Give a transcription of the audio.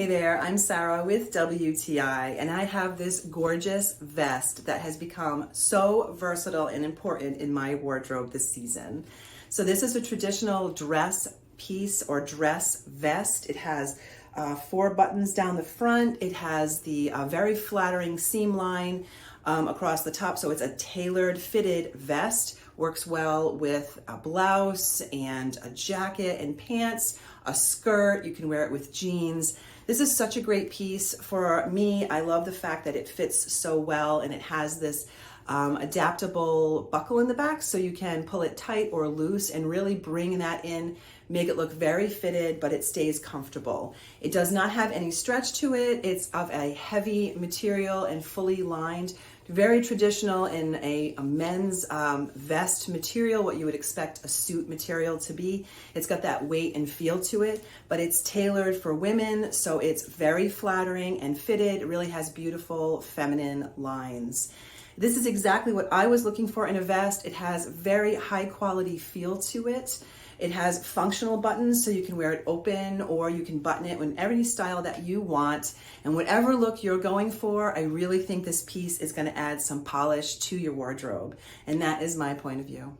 Hey there, I'm Sarah with WTI, and I have this gorgeous vest that has become so versatile and important in my wardrobe this season. So this is a traditional dress piece or dress vest. It has 4 buttons down the front. It has the very flattering seam line across the top, so it's a tailored fitted vest. Works well with a blouse and a jacket and pants, a skirt. You can wear it with jeans. This is such a great piece for me. I love the fact that it fits so well, and it has this adaptable buckle in the back, so you can pull it tight or loose and really bring that in, make it look very fitted, but it stays comfortable. It does not have any stretch to it. It's of a heavy material and fully lined, very traditional in a men's vest material, what you would expect a suit material to be. It's got that weight and feel to it, but it's tailored for women, so it's very flattering and fitted. It really has beautiful feminine lines. This is exactly what I was looking for in a vest. It has very high quality feel to it. It has functional buttons, so you can wear it open or you can button it in any style that you want. And whatever look you're going for, I really think this piece is going to add some polish to your wardrobe. And that is my point of view.